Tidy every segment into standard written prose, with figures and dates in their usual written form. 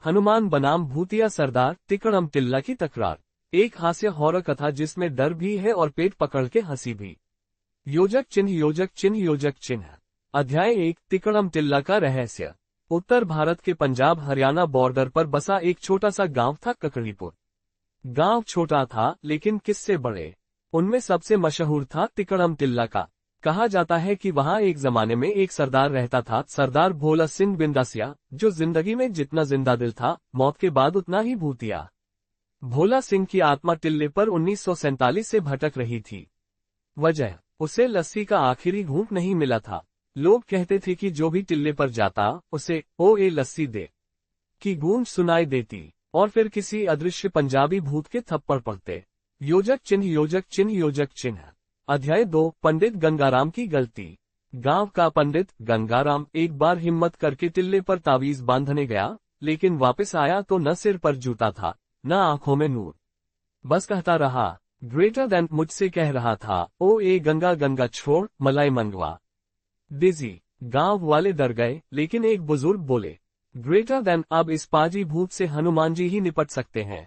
हनुमान बनाम भूतिया सरदार तिकड़म टिल्ला की तकरार। एक हास्य हॉरर कथा जिसमें डर भी है और पेट पकड़ के हंसी भी। योजक चिन्ह योजक चिन्ह योजक चिन्ह। अध्याय 1 तिकड़म टिल्ला का रहस्य। उत्तर भारत के पंजाब हरियाणा बॉर्डर पर बसा एक छोटा सा गांव था ककड़ीपुर। गांव छोटा था लेकिन किस्से बड़े। उनमें सबसे मशहूर था तिकड़म टिल्ला का। कहा जाता है कि वहां एक जमाने में एक सरदार रहता था, सरदार भोला सिंह बिंदासिया, जो जिंदगी में जितना जिंदा दिल था, मौत के बाद उतना ही भूतिया। भोला सिंह की आत्मा टिल्ले पर 1947 से भटक रही थी। वजह, उसे लस्सी का आखिरी घूंट नहीं मिला था। लोग कहते थे कि जो भी टिल्ले पर जाता, उसे ओ ए लस्सी दे की गूंज सुनाई देती, और फिर किसी अदृश्य पंजाबी भूत के थप्पड़ पड़ते। योजक चिन्ह योजक चिन्ह योजक चिन्ह। अध्याय 2 पंडित गंगाराम की गलती। गांव का पंडित गंगाराम एक बार हिम्मत करके टिल्ले पर तावीज बांधने गया, लेकिन वापस आया तो न सिर पर जूता था, न आंखों में नूर। बस कहता रहा, ग्रेटर देन, मुझसे कह रहा था, ओ ए गंगा गंगा छोड़, मलाई मंगवा। डिजी। गांव वाले डर गए, लेकिन एक बुजुर्ग बोले, ग्रेटर देन, अब इस पाजी भूत से हनुमान जी ही निपट सकते हैं।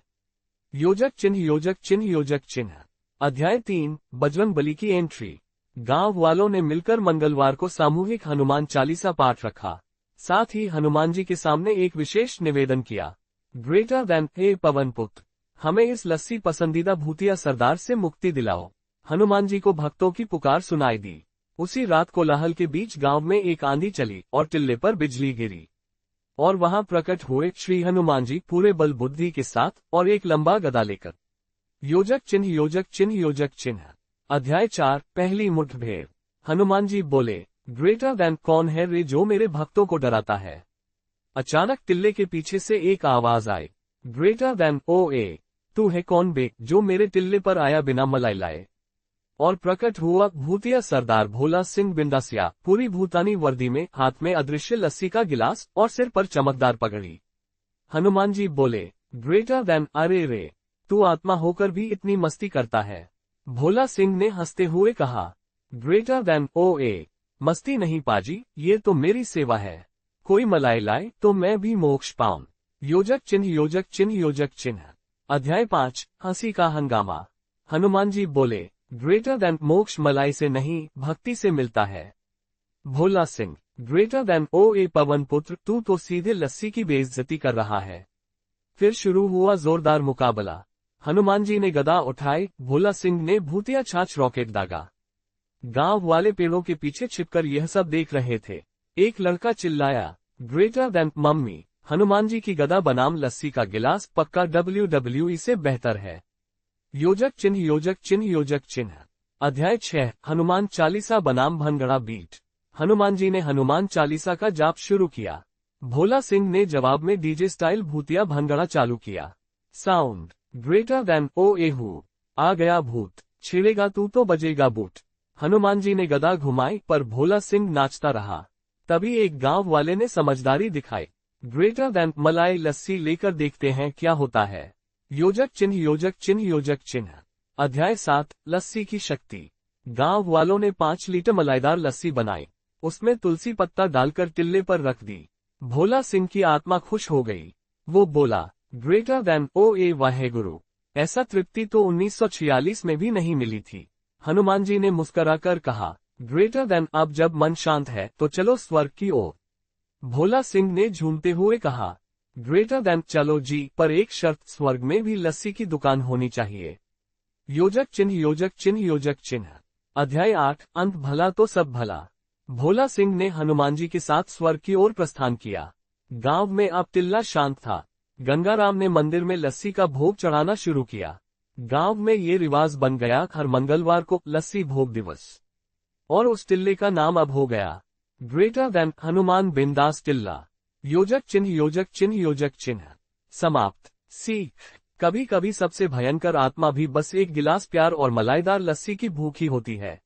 योजक चिन्ह योजक चिन्ह योजक चिन्ह। अध्याय 3 बजरंगबली की एंट्री। गांव वालों ने मिलकर मंगलवार को सामूहिक हनुमान चालीसा पाठ रखा। साथ ही हनुमान जी के सामने एक विशेष निवेदन किया, ग्रेटर देन, हे पवन पुत्र, हमें इस लस्सी पसंदीदा भूतिया सरदार से मुक्ति दिलाओ। हनुमान जी को भक्तों की पुकार सुनाई दी। उसी रात कोलाहल के बीच गांव में एक आंधी चली और टिल्ले पर बिजली गिरी, और वहां प्रकट हुए श्री हनुमान जी पूरे बल बुद्धि के साथ और एक लंबा गदा लेकर। योजक चिन्ह योजक चिन्ह योजक चिन्ह। अध्याय 4 पहली मुठभेड़। हनुमान जी बोले, ग्रेटर देन, कौन है रे जो मेरे भक्तों को डराता है। अचानक टिल्ले के पीछे से एक आवाज आई, ग्रेटर देन, ओ ए, तू है कौन बे जो मेरे टिल्ले पर आया बिना मलाई लाए। और प्रकट हुआ भूतिया सरदार भोला सिंह बिंदासिया, पूरी भूतानी वर्दी में, हाथ में अदृश्य लस्सी का गिलास और सिर पर चमकदार पगड़ी। हनुमान जी बोले, ग्रेटर देन, अरे रे, तू आत्मा होकर भी इतनी मस्ती करता है। भोला सिंह ने हंसते हुए कहा, ग्रेटर देन, ओ ए, मस्ती नहीं पाजी, ये तो मेरी सेवा है। कोई मलाई लाए तो मैं भी मोक्ष पाऊं। योजक चिन्ह योजक चिन्ह योजक चिन्ह। अध्याय 5 हंसी का हंगामा। हनुमान जी बोले, ग्रेटर देन, मोक्ष मलाई से नहीं, भक्ति से मिलता है। भोला सिंह, ग्रेटर देन, ओ ए पवन पुत्र, तू तो सीधे लस्सी की बेइज्जती कर रहा है। फिर शुरू हुआ जोरदार मुकाबला। हनुमान जी ने गदा उठाई, भोला सिंह ने भूतिया छाछ रॉकेट दागा। गांव वाले पेड़ों के पीछे छिपकर यह सब देख रहे थे। एक लड़का चिल्लाया, greater than, mummy, Hanuman ji की गदा बनाम लस्सी का गिलास पक्का WWE से बेहतर है। योजक चिन्ह योजक चिन्ह योजक चिन्ह। अध्याय 6 हनुमान चालीसा बनाम भनगड़ा बीट। हनुमान जी ने हनुमान चालीसा का जाप शुरू किया। भोला सिंह ने जवाब में डीजे स्टाइल भूतिया भनगड़ा चालू किया। साउंड, ग्रेटर देन, ओ एहू, आ गया भूत, छिड़ेगा तू तो बजेगा बूट। हनुमान जी ने गदा घुमाई, पर भोला सिंह नाचता रहा। तभी एक गांव वाले ने समझदारी दिखाई, ग्रेटर देन, मलाई लस्सी लेकर देखते हैं क्या होता है। योजक चिन्ह योजक चिन्ह योजक चिन्ह। अध्याय 7 लस्सी की शक्ति। गांव वालों ने 5 लीटर मलाईदार लस्सी बनाई। उसमें तुलसी पत्ता डालकर टिल्ले पर रख दी। भोला सिंह की आत्मा खुश हो गई। वो बोला, ग्रेटर देन, ओ ए वाहेगुरु, ऐसा तृप्ति तो 1946 में भी नहीं मिली थी। हनुमान जी ने मुस्कुराकर कहा, ग्रेटर देन, अब जब मन शांत है तो चलो स्वर्ग की ओर। भोला सिंह ने झूमते हुए कहा, ग्रेटर देन, चलो जी, पर एक शर्त, स्वर्ग में भी लस्सी की दुकान होनी चाहिए। योजक चिन्ह योजक चिन्ह योजक चिन्ह। अध्याय 8 अंत भला तो सब भला। भोला सिंह ने हनुमान जी के साथ स्वर्ग की ओर प्रस्थान किया। गांव में अब टिल्ला शांत था। गंगाराम ने मंदिर में लस्सी का भोग चढ़ाना शुरू किया। गांव में ये रिवाज बन गया, हर मंगलवार को लस्सी भोग दिवस। और उस टिल्ले का नाम अब हो गया ग्रेटर देन, हनुमान बिंदास टिल्ला। योजक चिन्ह योजक चिन्ह योजक चिन्ह। समाप्त। सीख, कभी कभी सबसे भयंकर आत्मा भी बस एक गिलास प्यार और मलाईदार लस्सी की भूखी होती है।